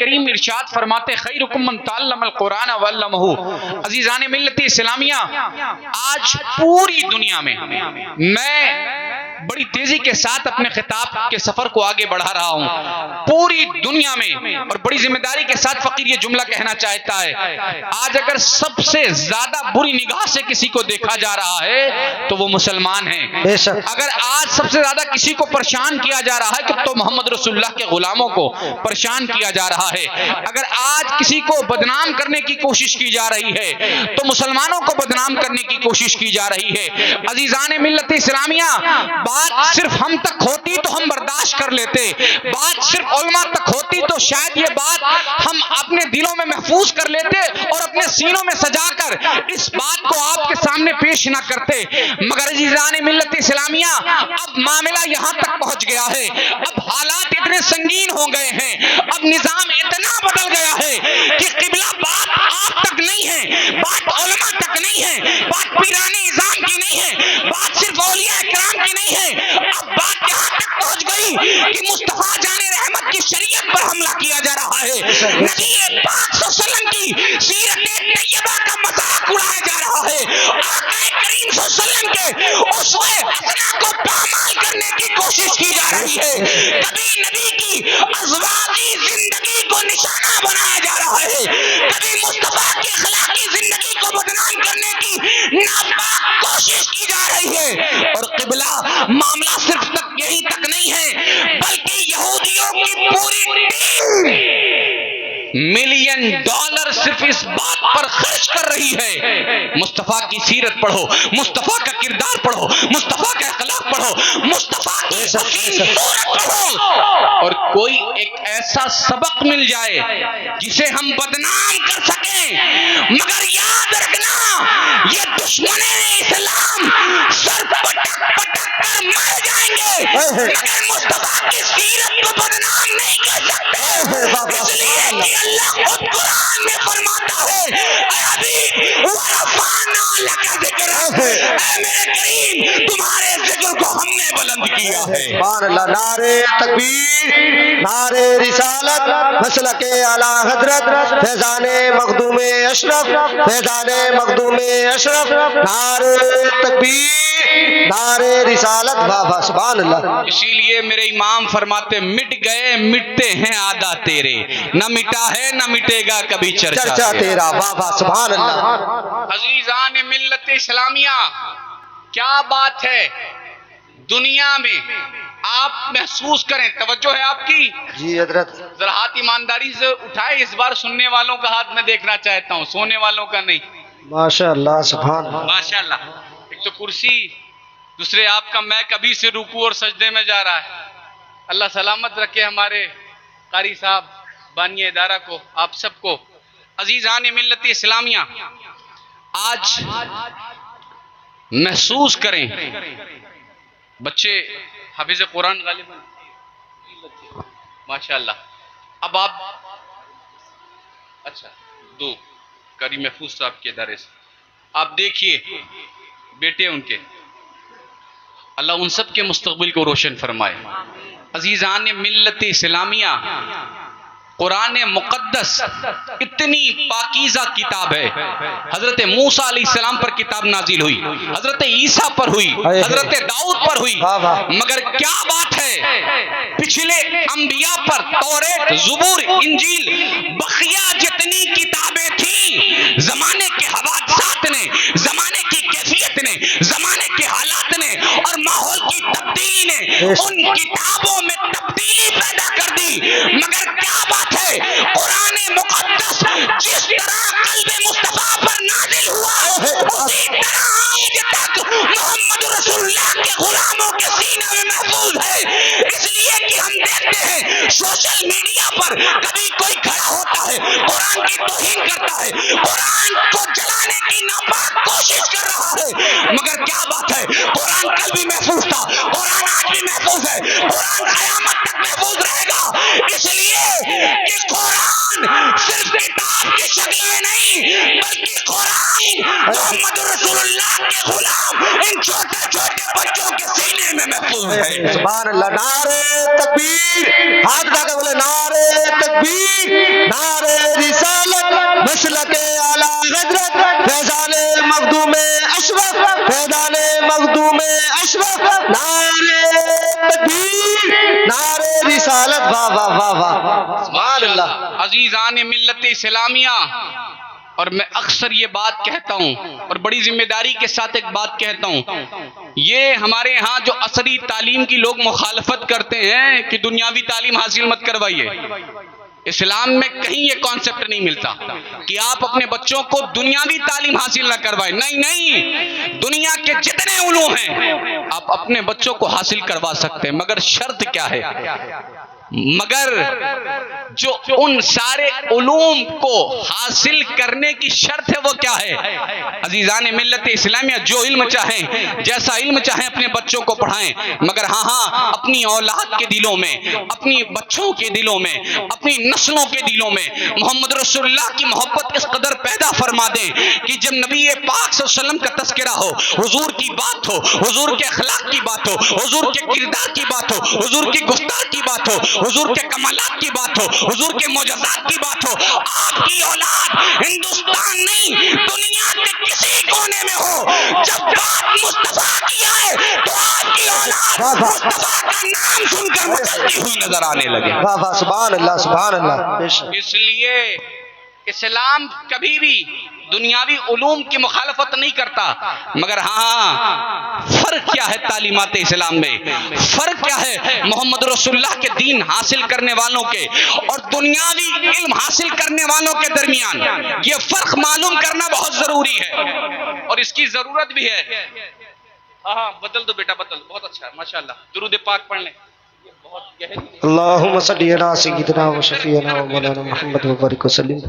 کریم ارشاد فرماتے خیرکم من تعلم القرآن وعلمہ. عزیزان ملت اسلامیہ، آج پوری دنیا میں بڑی تیزی کے ساتھ اپنے خطاب کے سفر کو آگے بڑھا رہا ہوں. پوری دنیا میں اور بڑی ذمہ داری کے ساتھ فقیر یہ جملہ کہنا چاہتا ہے، آج اگر سب سے زیادہ بری نگاہ سے کسی کو دیکھا جا رہا ہے تو وہ مسلمان ہیں. اگر آج سب سے زیادہ کسی کو پریشان کیا جا رہا ہے تو محمد رسول اللہ کے غلاموں کو پریشان کیا جا رہا ہے. اگر آج کسی کو بدنام کرنے کی کوشش کی جا رہی ہے تو مسلمانوں کو بدنام کرنے کی کوشش کی جا رہی ہے. عزیزان ملت اسلامیہ، بات صرف ہم تک ہوتی تو ہم برداشت کر لیتے، بات صرف علماء تک ہوتی تو شاید یہ بات ہم اپنے دلوں میں محفوظ کر لیتے اور اپنے سینوں میں سجا کر اس بات کو آپ کے سامنے پیش نہ کرتے. مگر عزیزان ملت اسلامیہ، اب معاملہ یہاں تک پہنچ گیا ہے، اب حالات اتنے سنگین ہو گئے ہیں، اب نظام اتنا بدل گیا ہے کہ قبلہ بات آپ تک نہیں ہے، بات علماء تک نہیں ہے، بات پیران نظام کی نہیں ہے، بات صرف اولیاء کرام کی نہیں ہے. اب بات یہاں تک پہنچ گئی کہ مصطفیٰ جان رحمت کی شریعت پر حملہ کیا جا رہا ہے، نبی پاک صلی اللہ علیہ وسلم کی سیرت طیبہ کا مذاق اڑایا جا رہا ہے، آقا کریم صلی اللہ علیہ وسلم کے اسوہ حسنہ کو پامال کرنے کی کوشش کی جا رہی ہے. کبھی نبی کی ازواجی زندگی کو نشانہ بنایا جا رہا ہے، کبھی مصطفیٰ کی اخلاقی زندگی کو بدنام کرنے کی ناپاک کوشش کی جا رہی ہے. اور قبلہ معاملہ صرف تک یہی تک نہیں ہے، بلکہ یہودیوں کی پوری ٹیم $1,000,000 صرف اس بات پر خرچ کر رہی ہے، مصطفیٰ کی سیرت پڑھو، مصطفیٰ کا کردار پڑھو، مصطفیٰ کا اخلاق پڑھو، مصطفیٰ کی حسین صورت پڑھو، اور کوئی ایک ایسا سبق مل جائے جسے ہم بدنام کر سکیں. مگر یاد رکھنا، یہ دشمن اسلام سر پٹک پٹک کر مر جائیں گے مگر مصطفیٰ کی سیرت کو بدنام نہیں کر سکتے. اس لیے کہ اللہ خود قرآن میں فرماتا ہے، اے حبیب ورفعنا لک ذکرک، اے میرے کریم تمہارے ذکر کو ہم نے بلند کیا ہے. سبحان اللہ. نعرے تکبیر، نعرے رسالت، مسلک اعلی حضرت فیضان مخدوم اشرف، فیضان مخدوم اشرف. نعرے تکبیر، نعرے رسالت. واہ سبحان اللہ. اسی لیے میرے امام فرماتے مٹ گئے مٹتے ہیں آدھا تیرے، نہ مٹا ہے نہ مٹے گا کبھی چرچا تیرا. واہ سبحان اللہ. عزیزان ملت اسلامیہ، کیا بات ہے دنیا میں آپ محسوس کریں. توجہ ہے آپ کی؟ جی حضرت. ذرا ہاتھ ایمانداری سے اٹھائے، اس بار سننے والوں کا ہاتھ میں دیکھنا چاہتا ہوں، سونے والوں کا نہیں. ماشاء اللہ سبحان اللہ. ماشاء اللہ. ایک تو کرسی، دوسرے آپ کا میں کبھی سے رکوع اور سجدے میں جا رہا ہے. اللہ سلامت رکھے ہمارے قاری صاحب، بانی ادارہ کو، آپ سب کو. عزیزان ملت اسلامیہ، آج محسوس کریں، بچے حافظ قرآن غالباً ماشاءاللہ. اب آپ اچھا دو قاری محفوظ صاحب کے ادارے سے آپ دیکھیے بیٹے ان کے، اللہ ان سب کے مستقبل کو روشن فرمائے. عزیزان ملت اسلامیہ، قرآن مقدس اتنی پاکیزہ کتاب ہے. حضرت موسیٰ علیہ السلام پر کتاب نازل ہوئی، حضرت عیسیٰ پر ہوئی، حضرت داؤد پر ہوئی، مگر کیا بات ہے پچھلے انبیاء پر توریت، زبور، انجیل، بقیہ جتنی کتابیں تھیں، زمانے کے حوادثات نے، زمانے کی کیفیت نے، زمانے کے حالات نے اور ماحول کی تبدیلی نے ان کتابوں میں تبدیلی پیدا کر دی. مگر کیا بات ہے، قرآن مقدس جس طرح قلب مصطفیٰ پر نازل ہوا اسی طرح آج تک محمد رسول اللہ کے غلاموں کے سینے میں محفوظ ہے. اس لیے کہ ہم دیکھتے ہیں سوشل میڈیا پر کبھی کوئی کھڑا ہوتا ہے، قرآن کی توہین کرتا ہے، قرآن کو جلانے کی ناپاک کوشش کر رہا ہے. مگر کیا بات ہے، قرآن کل بھی محفوظ تھا، قرآن آج بھی محفوظ ہے، قرآن قیامت تک محفوظ رہے گا. اس لیے کہ قرآن صرف کتاب کی شکل میں نہیں، بلکہ قرآن نہیں، محمد رسول اللہ کے غلام ان چھوٹے چھوٹے بچوں کے سینے میں محفوظ ہے۔ سبحان اللہ، نعرہ تکبیر، ہاتھ اٹھا کے بولے نعرہ تکبیر، نعرہ رسالت، مسلک اعلی حضرت فیضان مخدوم اشرف، فیضان مخدوم اشرف، نعرہ تکبیر، نعرہ رسالت، واہ واہ واہ واہ، سبحان اللہ۔ عزیزان ملت اسلامیہ، اور میں اکثر یہ بات کہتا ہوں اور بڑی ذمہ داری کے ساتھ ایک بات کہتا ہوں، یہ ہمارے ہاں جو عصری تعلیم کی لوگ مخالفت کرتے ہیں کہ دنیاوی تعلیم حاصل مت کروائیے، اسلام میں کہیں یہ کانسیپٹ نہیں ملتا کہ آپ اپنے بچوں کو دنیاوی تعلیم حاصل نہ کروائیں۔ نہیں نہیں، دنیا کے جتنے علوم ہیں آپ اپنے بچوں کو حاصل کروا سکتے ہیں، مگر شرط کیا ہے؟ مگر جو ان سارے علوم کو حاصل کرنے کی شرط ہے وہ کیا ہے؟ عزیزان ملت اسلامیہ، جو علم چاہیں، جیسا علم چاہیں اپنے بچوں کو پڑھائیں، مگر ہاں اپنی اولاد کے دلوں میں، اپنی بچوں کے دلوں میں، اپنی نسلوں کے دلوں میں محمد رسول اللہ کی محبت اس قدر پیدا فرما دیں کہ جب نبی پاک صلی اللہ علیہ وسلم کا تذکرہ ہو، حضور کی بات ہو، حضور کے اخلاق کی بات ہو، حضور کے کردار کی بات ہو، حضور کی گفتار کی بات ہو، حضور کے کمالات کی بات ہو، حضور کے معجزات کی بات ہو، آپ کی اولاد ہندوستان نہیں دنیا کے کسی کونے میں ہو، جب بات مصطفیٰ کی آئے تو آپ کی اولاد مصطفیٰ کا نام سن کر مچلتی ہوئی نظر آنے لگے۔ واہ واہ، سبحان اللہ سبحان اللہ۔ اس لیے اسلام کبھی بھی دنیاوی علوم کی مخالفت نہیں کرتا، مگر ہاں فرق کیا ہے تعلیمات اسلام میں، فرق کیا ہے محمد رسول اللہ کے دین حاصل کرنے والوں کے اور دنیاوی علم حاصل کرنے والوں کے درمیان، یہ فرق معلوم کرنا بہت ضروری ہے اور اس کی ضرورت بھی ہے۔ ہاں بدل دو بیٹا، بدل، بہت اچھا، ماشاءاللہ، درود پاک پڑھ لیں۔ اللہم صلی علی سیدنا و شفیعنا و مولانا محمد و بارک وسلم۔